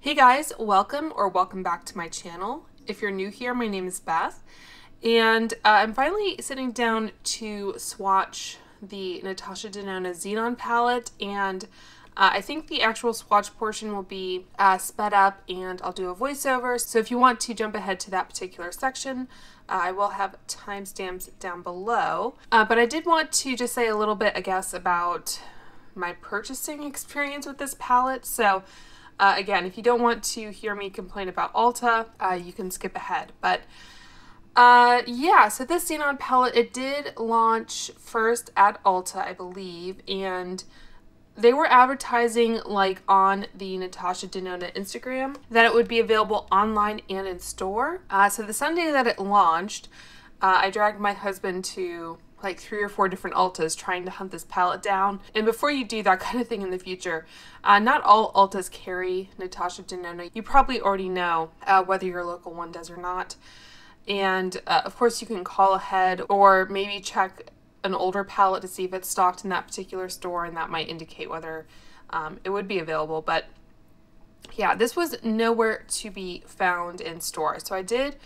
Hey guys, welcome back to my channel. If you're new here, my name is Beth, and I'm finally sitting down to swatch the Natasha Denona Xenon palette, and I think the actual swatch portion will be sped up and I'll do a voiceover. So if you want to jump ahead to that particular section, I will have timestamps down below. But I did want to just say a little bit, I guess, about my purchasing experience with this palette. So again, if you don't want to hear me complain about Ulta, you can skip ahead. But yeah, so this Xenon palette, it did launch first at Ulta, I believe, and they were advertising like on the Natasha Denona Instagram that it would be available online and in store. So the Sunday that it launched, I dragged my husband to like 3 or 4 different Ultas trying to hunt this palette down. And before you do that kind of thing in the future, not all Ultas carry Natasha Denona. You probably already know whether your local one does or not. And of course you can call ahead or maybe check an older palette to see if it's stocked in that particular store, and that might indicate whether it would be available. But yeah, this was nowhere to be found in store. So I did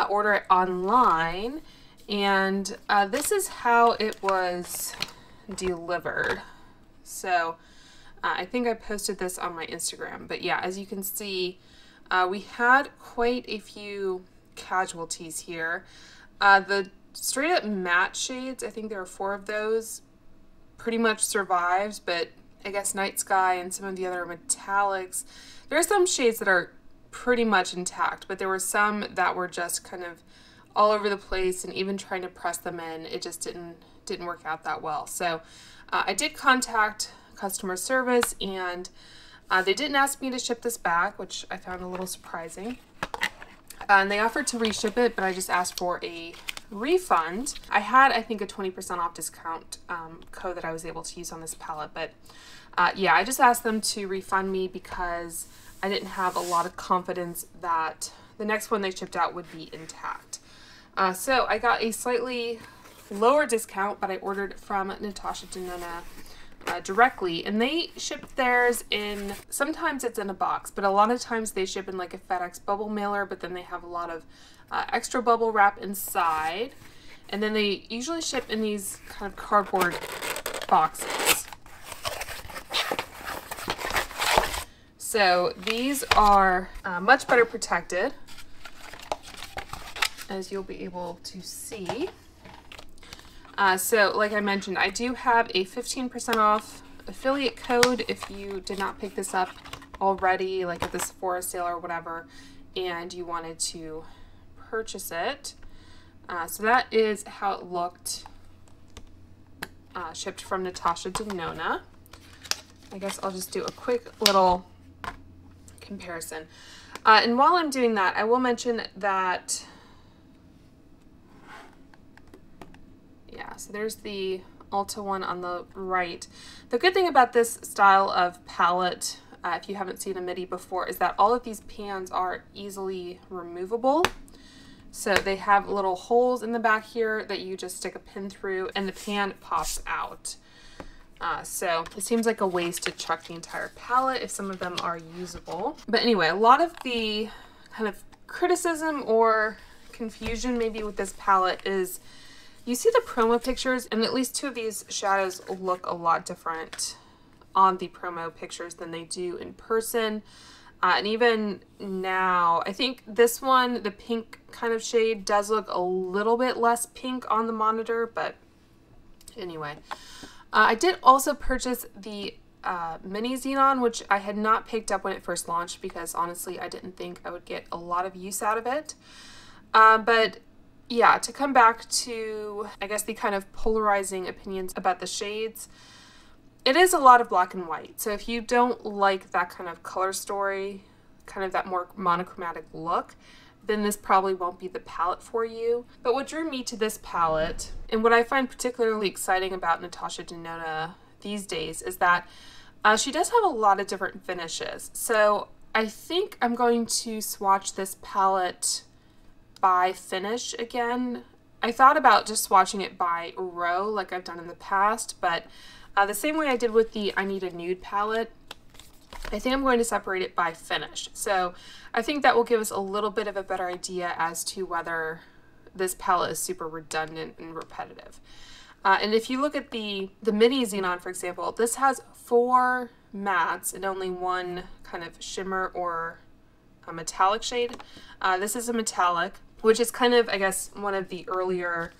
order it online, and this is how it was delivered. So I think I posted this on my Instagram, but yeah, as you can see, we had quite a few casualties here. The straight up matte shades, I think there are 4 of those, pretty much survived, but I guess Night Sky and some of the other metallics, there are some shades that are pretty much intact, but there were some that were just kind of all over the place, and even trying to press them in, it just didn't work out that well. So I did contact customer service, and they didn't ask me to ship this back, which I found a little surprising. And they offered to reship it, but I just asked for a refund. I had, I think, a 20% off discount code that I was able to use on this palette, but yeah, I just asked them to refund me because I didn't have a lot of confidence that the next one they shipped out would be intact. So I got a slightly lower discount, but I ordered from Natasha Denona directly, and they ship theirs in, sometimes it's in a box, but a lot of times they ship in like a FedEx bubble mailer, but then they have a lot of extra bubble wrap inside, and then they usually ship in these kind of cardboard boxes. So these are much better protected, as you'll be able to see. So like I mentioned, I do have a 15% off affiliate code if you did not pick this up already, like at the Sephora sale or whatever, and you wanted to purchase it. So that is how it looked shipped from Natasha Denona. I guess I'll just do a quick little comparison. And while I'm doing that, I will mention that, yeah, so there's the Ulta one on the right. The good thing about this style of palette, if you haven't seen a midi before, is that all of these pans are easily removable. So they have little holes in the back here that you just stick a pin through, and the pan pops out. So it seems like a waste to chuck the entire palette if some of them are usable. But anyway, a lot of the kind of criticism or confusion maybe with this palette is you see the promo pictures, and at least 2 of these shadows look a lot different on the promo pictures than they do in person. And even now, I think this one, the pink kind of shade, does look a little bit less pink on the monitor, but anyway. I did also purchase the mini Xenon, which I had not picked up when it first launched because honestly I didn't think I would get a lot of use out of it. But yeah, to come back to, I guess, the kind of polarizing opinions about the shades, it is a lot of black and white. So if you don't like that kind of color story, kind of that more monochromatic look, then this probably won't be the palette for you. But what drew me to this palette, and what I find particularly exciting about Natasha Denona these days, is that she does have a lot of different finishes. So I think I'm going to swatch this palette by finish again. I thought about just swatching it by row like I've done in the past, but the same way I did with the I Need a Nude palette, I think I'm going to separate it by finish. So I think that will give us a little bit of a better idea as to whether this palette is super redundant and repetitive. And if you look at the mini Xenon, for example, this has 4 mattes and only 1 kind of shimmer or a metallic shade. This is a metallic, which is kind of, I guess, one of the earlier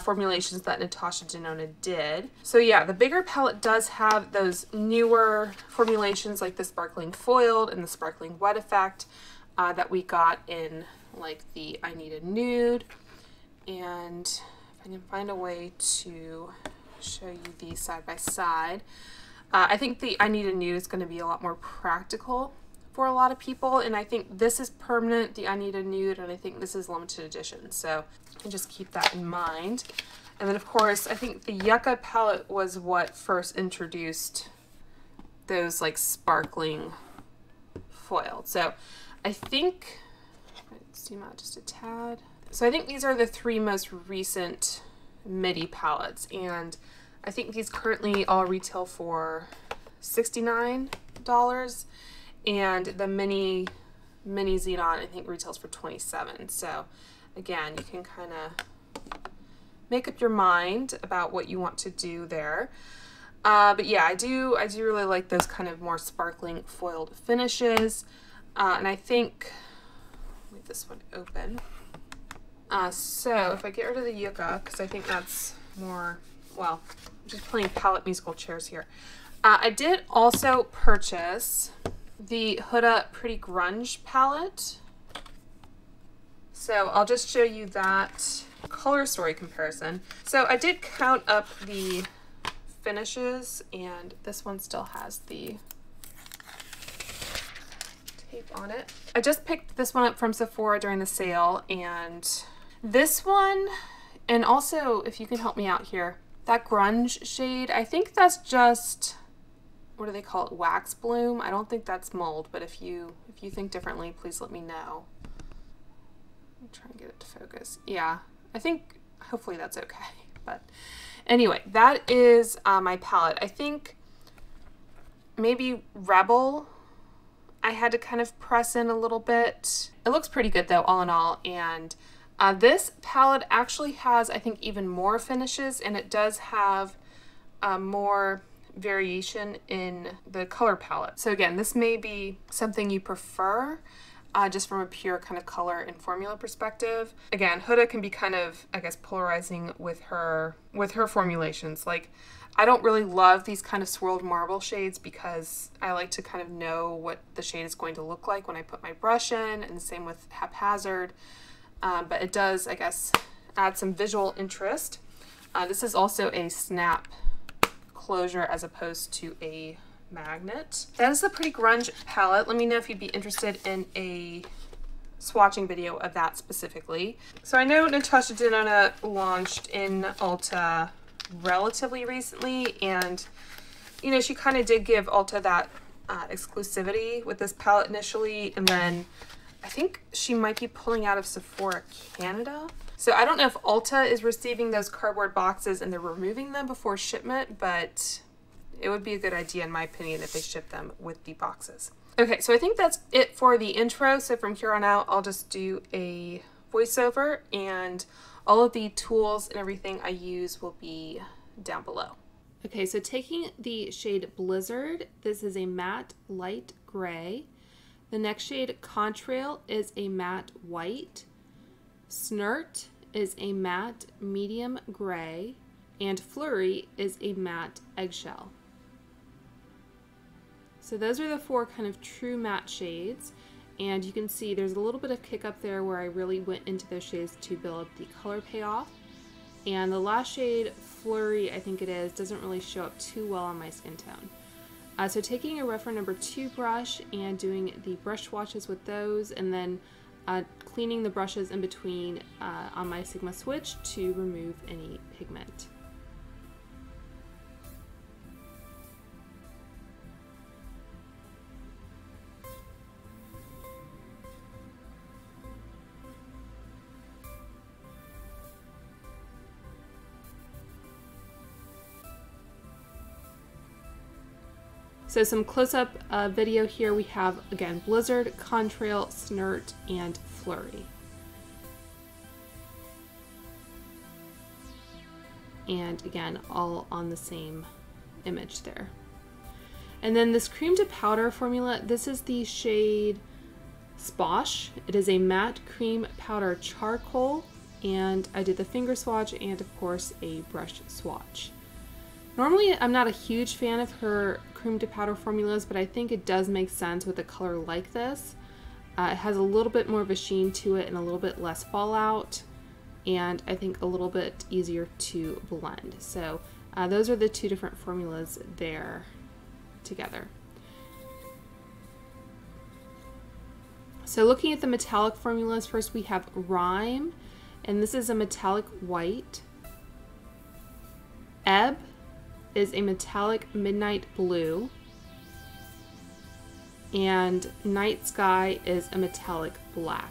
formulations that Natasha Denona did. So yeah, the bigger palette does have those newer formulations like the Sparkling Foiled and the Sparkling Wet Effect that we got in like the I Need a Nude. And if I can find a way to show you these side by side, I think the I Need a Nude is going to be a lot more practical for a lot of people, and I think this is permanent, the I Need a Nude, and I think this is limited edition, so you can just keep that in mind. And then of course I think the Yucca palette was what first introduced those like sparkling foiled. So I think, let's zoom out just a tad. So I think these are the 3 most recent midi palettes, and I think these currently all retail for $69, and the mini Xenon I think retails for $27. So again, you can kind of make up your mind about what you want to do there. But yeah, I do really like those kind of more sparkling foiled finishes. And I think, leave this one open. So if I get rid of the Yucca, because I think that's more, well, I'm just playing palette musical chairs here. I did also purchase the Huda Pretty Grunge palette. So I'll just show you that color story comparison. So I did count up the finishes, and this one still has the tape on it. I just picked this one up from Sephora during the sale, and this one, and also if you can help me out here, that grunge shade, I think that's just, what do they call it, wax bloom? I don't think that's mold, but if you think differently, please let me know. Let me try and get it to focus. Yeah, I think hopefully that's okay. But anyway, that is my palette. I think maybe Rebel I had to kind of press in a little bit. It looks pretty good though, all in all, and this palette actually has, I think, even more finishes, and it does have more variation in the color palette. So again, this may be something you prefer just from a pure kind of color and formula perspective. Again, Huda can be kind of, I guess, polarizing with her formulations. Like, I don't really love these kind of swirled marble shades because I like to kind of know what the shade is going to look like when I put my brush in, and the same with Haphazard. But it does, I guess, add some visual interest. This is also a snap closure as opposed to a magnet. That is the Pretty Grunge palette. Let me know if you'd be interested in a swatching video of that specifically. So I know Natasha Denona launched in Ulta relatively recently, and you know, she kind of did give Ulta that exclusivity with this palette initially, and then I think she might be pulling out of Sephora Canada. So I don't know if Ulta is receiving those cardboard boxes and they're removing them before shipment, but it would be a good idea, in my opinion, if they ship them with the boxes. Okay, so I think that's it for the intro. So from here on out, I'll just do a voiceover, and all of the tools and everything I use will be down below. Okay, so taking the shade Blizzard, this is a matte light gray. The next shade, Contrail, is a matte white. Snert is a matte medium gray. And Flurry is a matte eggshell. So those are the 4 kind of true matte shades. And you can see there's a little bit of kick up there where I really went into those shades to build up the color payoff. And the last shade, Flurry, I think it is, doesn't really show up too well on my skin tone. So taking a Reference number 2 brush and doing the brush swatches with those, and then cleaning the brushes in between on my Sigma switch to remove any pigment. So some close-up video here. We have, again, Blizzard, Contrail, Snert, and Flurry. And again, all on the same image there. And then this cream to powder formula, this is the shade Sposh. It is a matte cream powder charcoal, and I did the finger swatch and of course a brush swatch. Normally I'm not a huge fan of her cream to powder formulas, but I think it does make sense with a color like this. It has a little bit more of a sheen to it and a little bit less fallout, and I think a little bit easier to blend. So those are the two different formulas there together. So looking at the metallic formulas, first we have Rhyme, and this is a metallic white. Ebb is a metallic midnight blue. And Night Sky is a metallic black.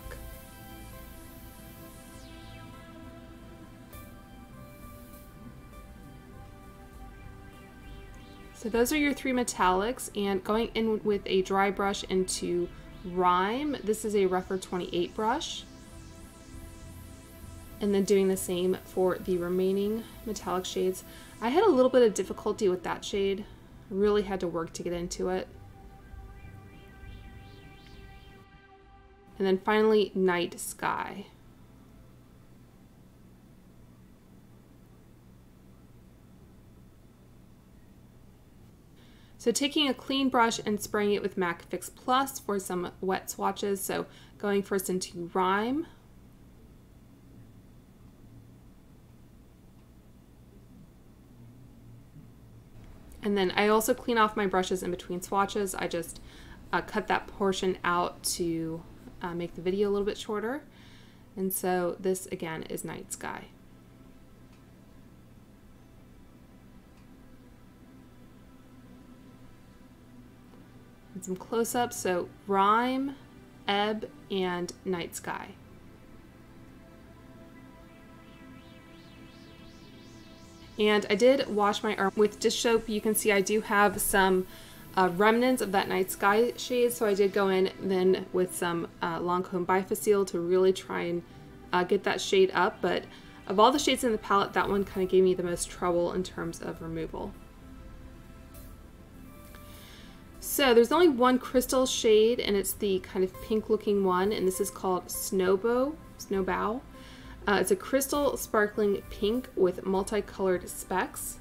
So those are your three metallics, and going in with a dry brush into Rhyme, this is a rougher 28 brush, and then doing the same for the remaining metallic shades. I had a little bit of difficulty with that shade. I really had to work to get into it. And then finally, Night Sky. So taking a clean brush and spraying it with MAC Fix Plus for some wet swatches. So going first into Rhyme. And then I also clean off my brushes in between swatches. I just cut that portion out to make the video a little bit shorter. And so this again is Night Sky. And some close-ups, so Rhyme, Ebb, and Night Sky. And I did wash my arm with dish soap. You can see I do have some remnants of that Night Sky shade, so I did go in then with some Lancome Bifacil to really try and get that shade up, but of all the shades in the palette, that one kind of gave me the most trouble in terms of removal. So there's only one crystal shade, and it's the kind of pink looking one, and this is called Snowbow. It's a crystal sparkling pink with multicolored specks.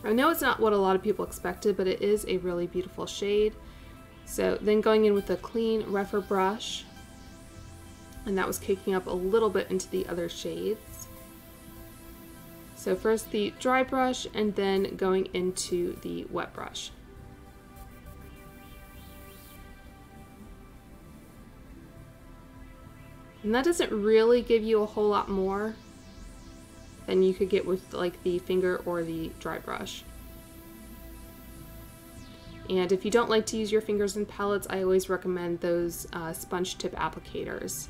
I know it's not what a lot of people expected, but it is a really beautiful shade. So then going in with a clean rougher brush, and that was kicking up a little bit into the other shades. So first the dry brush, and then going into the wet brush. And that doesn't really give you a whole lot more than you could get with like the finger or the dry brush. And if you don't like to use your fingers in palettes, I always recommend those sponge tip applicators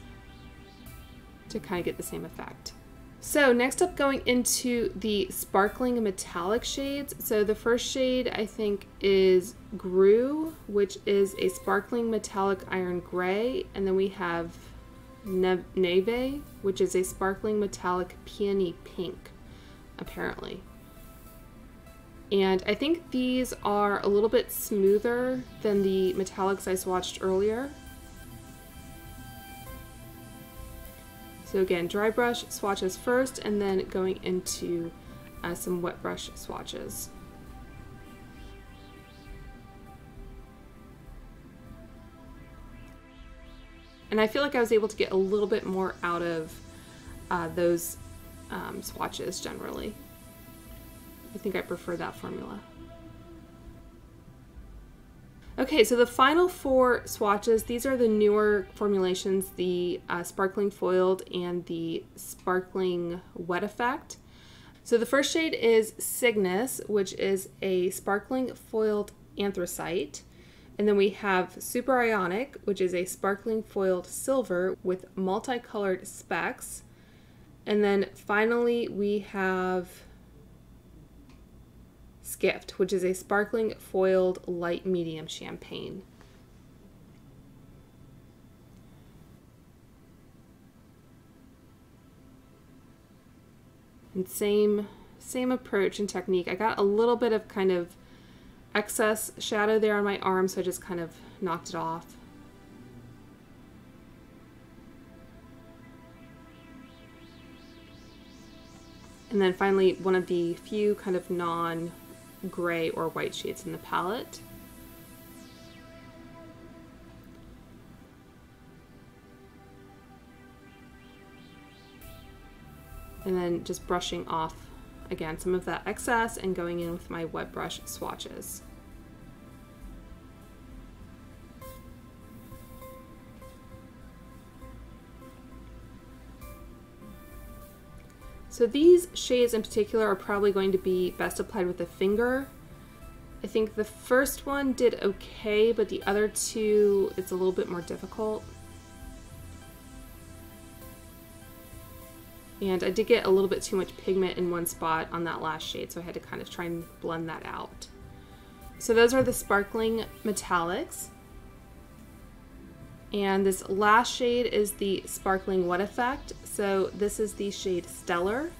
to kind of get the same effect. So next up, going into the sparkling metallic shades. So the first shade I think is Grew, which is a sparkling metallic iron gray, and then we have Neve, which is a sparkling metallic peony pink, apparently. And I think these are a little bit smoother than the metallics I swatched earlier. So again, dry brush swatches first, and then going into some wet brush swatches. And I feel like I was able to get a little bit more out of those swatches generally. I think I prefer that formula. Okay, so the final four swatches, these are the newer formulations, the Sparkling Foiled and the Sparkling Wet Effect. So the first shade is Cygnus, which is a Sparkling Foiled Anthracite. And then we have Super Ionic, which is a Sparkling Foiled Silver with multicolored specks. And then finally we have Skift, which is a sparkling foiled light medium champagne. And same approach and technique. I got a little bit of kind of excess shadow there on my arm, so I just kind of knocked it off. And then finally, one of the few kind of non-gray or white shades in the palette. And then just brushing off, again, some of that excess and going in with my wet brush swatches. So these shades in particular are probably going to be best applied with a finger. I think the first one did okay, but the other two, it's a little bit more difficult. And I did get a little bit too much pigment in one spot on that last shade, so I had to kind of try and blend that out. So those are the sparkling metallics. And this last shade is the sparkling wet effect. So this is the shade Stellar,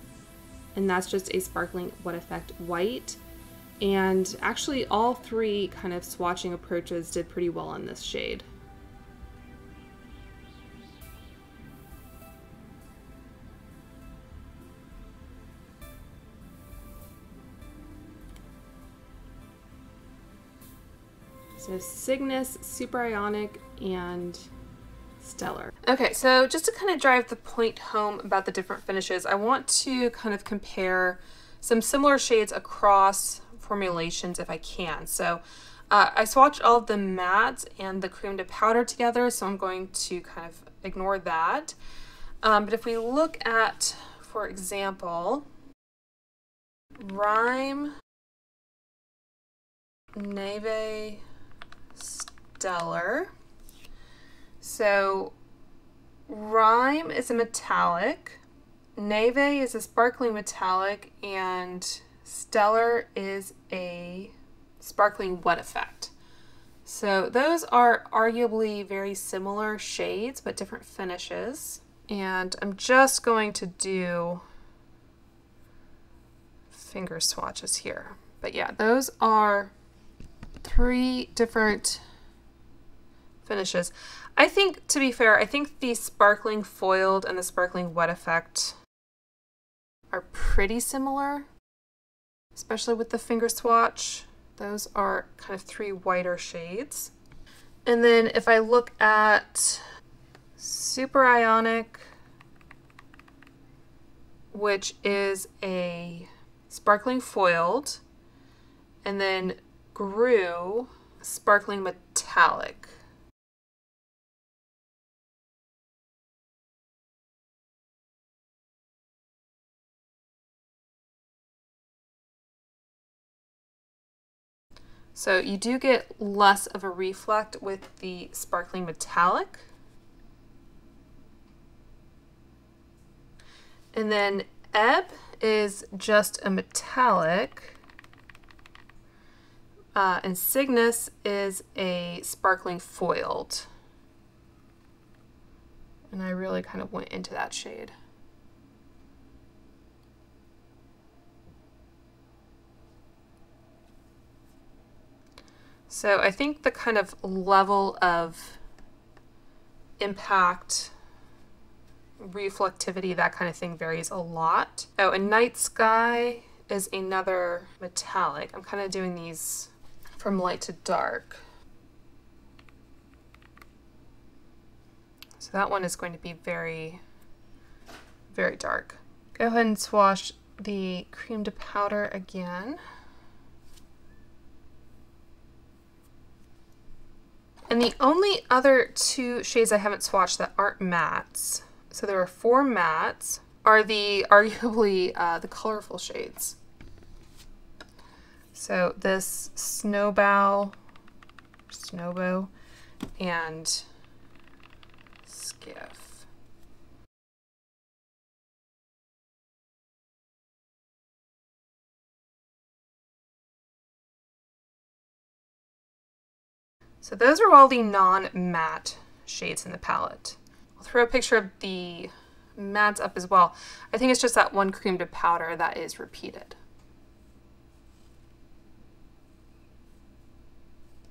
and that's just a sparkling wet effect white. And actually all three kind of swatching approaches did pretty well on this shade. So Cygnus, Super Ionic, and Stellar. Okay, so just to kind of drive the point home about the different finishes, I want to kind of compare some similar shades across formulations if I can. So I swatched all of the mattes and the cream to powder together, so I'm going to kind of ignore that. But if we look at, for example, Rime, Neve, Stellar. So Rime is a metallic, Neve is a sparkling metallic, and Stellar is a sparkling wet effect. So those are arguably very similar shades, but different finishes. And I'm just going to do finger swatches here. But yeah, those are three different finishes. I think, to be fair, I think the sparkling foiled and the sparkling wet effect are pretty similar, especially with the finger swatch. Those are kind of three whiter shades. And then if I look at Super Ionic, which is a sparkling foiled, and then Grew, sparkling metallic. So you do get less of a reflect with the sparkling metallic. And then Ebb is just a metallic. And Cygnus is a sparkling foiled. And I really kind of went into that shade. So I think the kind of level of impact, reflectivity, that kind of thing varies a lot. Oh, and Night Sky is another metallic. I'm kind of doing these from light to dark. So that one is going to be very, very dark. Go ahead and swatch the cream to powder again. And the only other two shades I haven't swatched that aren't mattes, so there are 4 mattes, are the arguably the colorful shades. So this Snowbow, and Skiff. So those are all the non-matte shades in the palette. I'll throw a picture of the mattes up as well. I think it's just that one cream to powder that is repeated.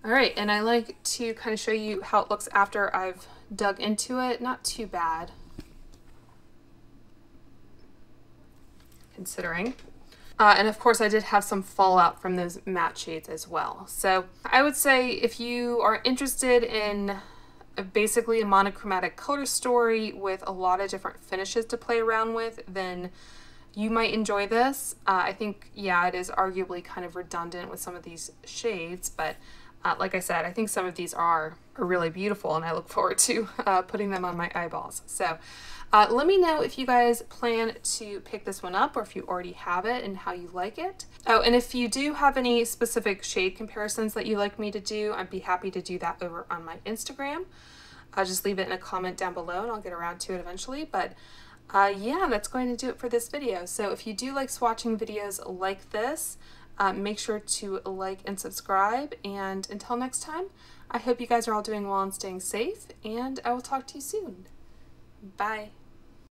All right, and I like to kind of show you how it looks after I've dug into it. Not too bad, considering. And of course I did have some fallout from those matte shades as well. So I would say if you are interested in basically a monochromatic color story with a lot of different finishes to play around with, then you might enjoy this. I think, yeah, it is arguably kind of redundant with some of these shades, but like I said, I think some of these are really beautiful, and I look forward to putting them on my eyeballs. So let me know if you guys plan to pick this one up or if you already have it and how you like it. Oh, and if you do have any specific shade comparisons that you'd like me to do, I'd be happy to do that over on my Instagram. Just leave it in a comment down below and I'll get around to it eventually. But yeah, that's going to do it for this video. So if you do like swatching videos like this, make sure to like and subscribe. And until next time, I hope you guys are all doing well and staying safe, and I will talk to you soon. Bye.